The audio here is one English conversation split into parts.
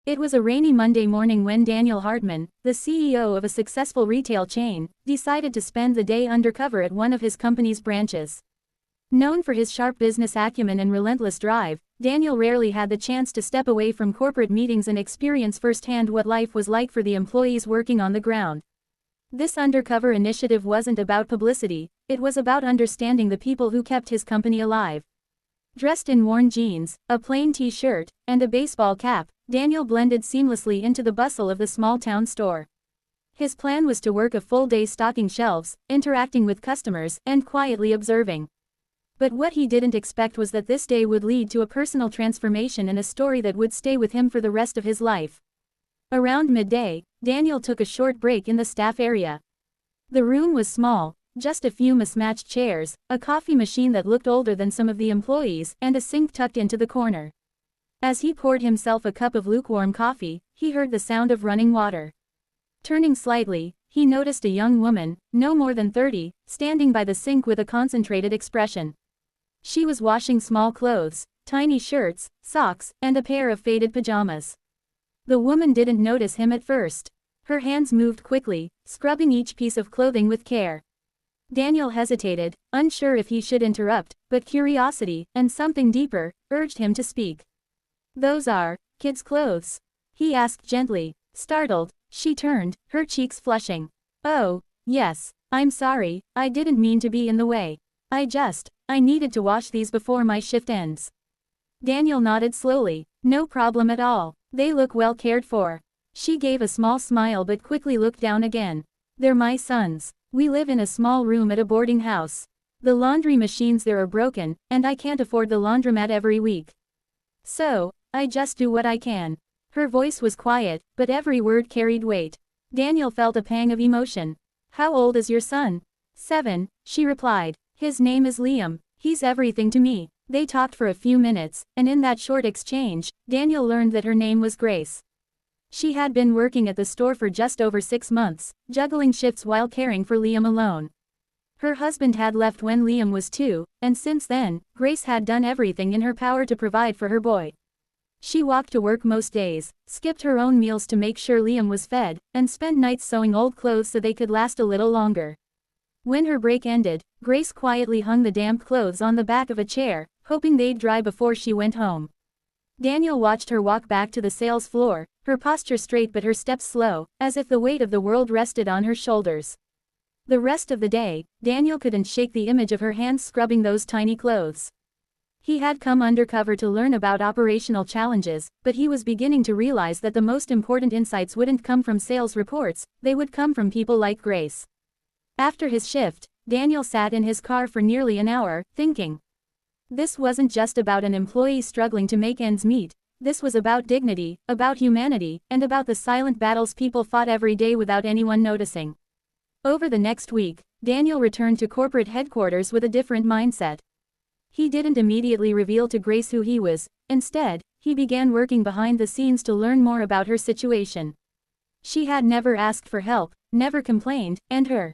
It was a rainy Monday morning when Daniel Hartman, the CEO of a successful retail chain, decided to spend the day undercover at one of his company's branches. Known for his sharp business acumen and relentless drive, Daniel rarely had the chance to step away from corporate meetings and experience firsthand what life was like for the employees working on the ground. This undercover initiative wasn't about publicity, it was about understanding the people who kept his company alive. Dressed in worn jeans, a plain t-shirt, and a baseball cap, Daniel blended seamlessly into the bustle of the small-town store. His plan was to work a full day stocking shelves, interacting with customers, and quietly observing. But what he didn't expect was that this day would lead to a personal transformation and a story that would stay with him for the rest of his life. Around midday, Daniel took a short break in the staff area. The room was small, just a few mismatched chairs, a coffee machine that looked older than some of the employees, and a sink tucked into the corner. As he poured himself a cup of lukewarm coffee, he heard the sound of running water. Turning slightly, he noticed a young woman, no more than 30, standing by the sink with a concentrated expression. She was washing small clothes, tiny shirts, socks, and a pair of faded pajamas. The woman didn't notice him at first. Her hands moved quickly, scrubbing each piece of clothing with care. Daniel hesitated, unsure if he should interrupt, but curiosity, and something deeper, urged him to speak. "Those are kids' clothes?" he asked gently. Startled, she turned, her cheeks flushing. "Oh, yes, I'm sorry, I didn't mean to be in the way. I needed to wash these before my shift ends." Daniel nodded slowly. "No problem at all. They look well cared for." She gave a small smile but quickly looked down again. "They're my sons. We live in a small room at a boarding house. The laundry machines there are broken, and I can't afford the laundromat every week. So, I just do what I can." Her voice was quiet, but every word carried weight. Daniel felt a pang of emotion. "How old is your son?" "7, she replied. "His name is Liam. He's everything to me." They talked for a few minutes, and in that short exchange, Daniel learned that her name was Grace. She had been working at the store for just over 6 months, juggling shifts while caring for Liam alone. Her husband had left when Liam was 2, and since then, Grace had done everything in her power to provide for her boy. She walked to work most days, skipped her own meals to make sure Liam was fed, and spent nights sewing old clothes so they could last a little longer. When her break ended, Grace quietly hung the damp clothes on the back of a chair, hoping they'd dry before she went home. Daniel watched her walk back to the sales floor, her posture straight but her steps slow, as if the weight of the world rested on her shoulders. The rest of the day, Daniel couldn't shake the image of her hands scrubbing those tiny clothes. He had come undercover to learn about operational challenges, but he was beginning to realize that the most important insights wouldn't come from sales reports, they would come from people like Grace. After his shift, Daniel sat in his car for nearly an hour, thinking. This wasn't just about an employee struggling to make ends meet, this was about dignity, about humanity, and about the silent battles people fought every day without anyone noticing. Over the next week, Daniel returned to corporate headquarters with a different mindset. He didn't immediately reveal to Grace who he was, instead, he began working behind the scenes to learn more about her situation. She had never asked for help, never complained, and her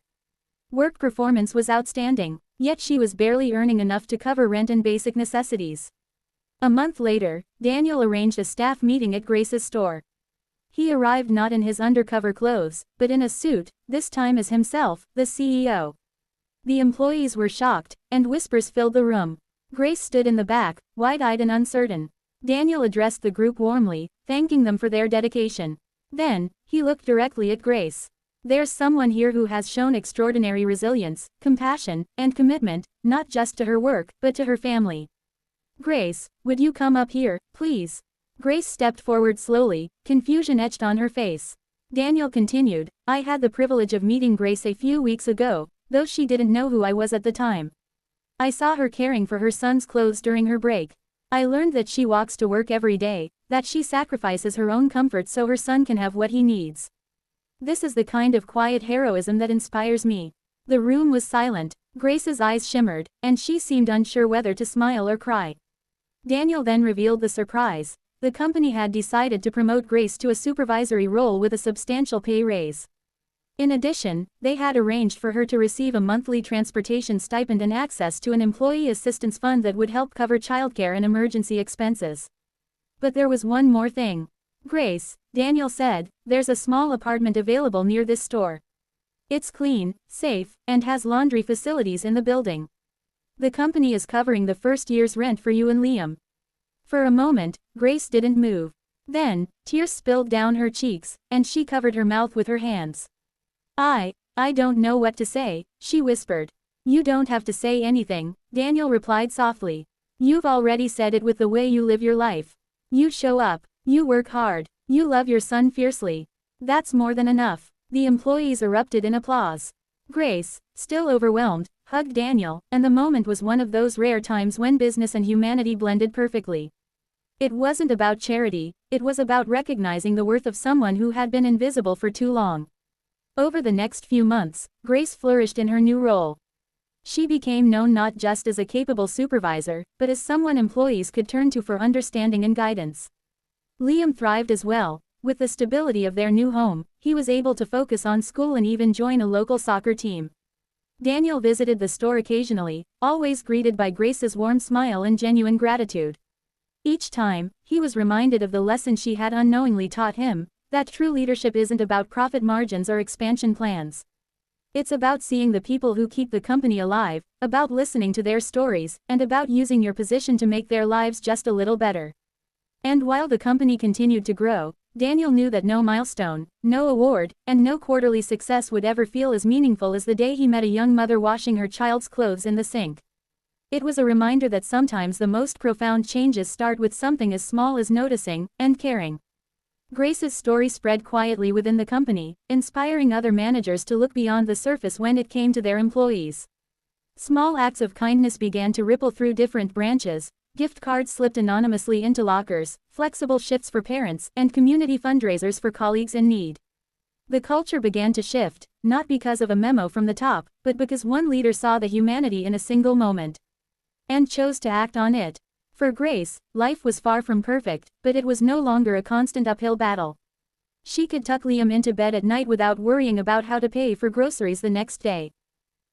work performance was outstanding, yet she was barely earning enough to cover rent and basic necessities. A month later, Daniel arranged a staff meeting at Grace's store. He arrived not in his undercover clothes, but in a suit, this time as himself, the CEO. The employees were shocked, and whispers filled the room. Grace stood in the back, wide-eyed and uncertain. Daniel addressed the group warmly, thanking them for their dedication. Then, he looked directly at Grace. "There's someone here who has shown extraordinary resilience, compassion, and commitment, not just to her work, but to her family. Grace, would you come up here, please?" Grace stepped forward slowly, confusion etched on her face. Daniel continued, "I had the privilege of meeting Grace a few weeks ago, though she didn't know who I was at the time. I saw her caring for her son's clothes during her break. I learned that she walks to work every day, that she sacrifices her own comfort so her son can have what he needs. This is the kind of quiet heroism that inspires me." The room was silent, Grace's eyes shimmered, and she seemed unsure whether to smile or cry. Daniel then revealed the surprise. The company had decided to promote Grace to a supervisory role with a substantial pay raise. In addition, they had arranged for her to receive a monthly transportation stipend and access to an employee assistance fund that would help cover childcare and emergency expenses. But there was one more thing. Grace, Daniel said, there's a small apartment available near this store. It's clean, safe, and has laundry facilities in the building. The company is covering the first year's rent for you and Liam. For a moment, Grace didn't move. Then, tears spilled down her cheeks, and she covered her mouth with her hands. I don't know what to say, she whispered. You don't have to say anything, Daniel replied softly. You've already said it with the way you live your life. You show up, you work hard, you love your son fiercely. That's more than enough. The employees erupted in applause. Grace, still overwhelmed, hugged Daniel, and the moment was one of those rare times when business and humanity blended perfectly. It wasn't about charity, it was about recognizing the worth of someone who had been invisible for too long. Over the next few months, Grace flourished in her new role. She became known not just as a capable supervisor, but as someone employees could turn to for understanding and guidance. Liam thrived as well. With the stability of their new home, he was able to focus on school and even join a local soccer team. Daniel visited the store occasionally, always greeted by Grace's warm smile and genuine gratitude. Each time, he was reminded of the lesson she had unknowingly taught him, that true leadership isn't about profit margins or expansion plans. It's about seeing the people who keep the company alive, about listening to their stories, and about using your position to make their lives just a little better. And while the company continued to grow, Daniel knew that no milestone, no award, and no quarterly success would ever feel as meaningful as the day he met a young mother washing her child's clothes in the sink. It was a reminder that sometimes the most profound changes start with something as small as noticing and caring. Grace's story spread quietly within the company, inspiring other managers to look beyond the surface when it came to their employees. Small acts of kindness began to ripple through different branches, gift cards slipped anonymously into lockers, flexible shifts for parents, and community fundraisers for colleagues in need. The culture began to shift, not because of a memo from the top, but because one leader saw the humanity in a single moment. And chose to act on it. For Grace, life was far from perfect, but it was no longer a constant uphill battle. She could tuck Liam into bed at night without worrying about how to pay for groceries the next day.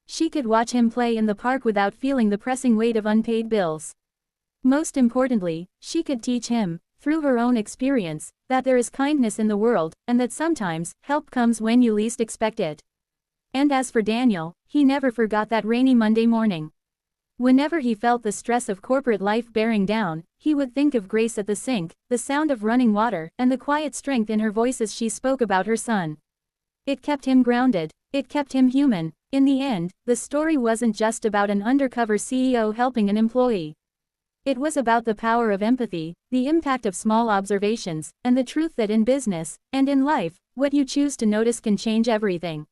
She could watch him play in the park without feeling the pressing weight of unpaid bills. Most importantly, she could teach him, through her own experience, that there is kindness in the world, and that sometimes, help comes when you least expect it. And as for Daniel, he never forgot that rainy Monday morning. Whenever he felt the stress of corporate life bearing down, he would think of Grace at the sink, the sound of running water, and the quiet strength in her voice as she spoke about her son. It kept him grounded. It kept him human. In the end, the story wasn't just about an undercover CEO helping an employee. It was about the power of empathy, the impact of small observations, and the truth that in business, and in life, what you choose to notice can change everything.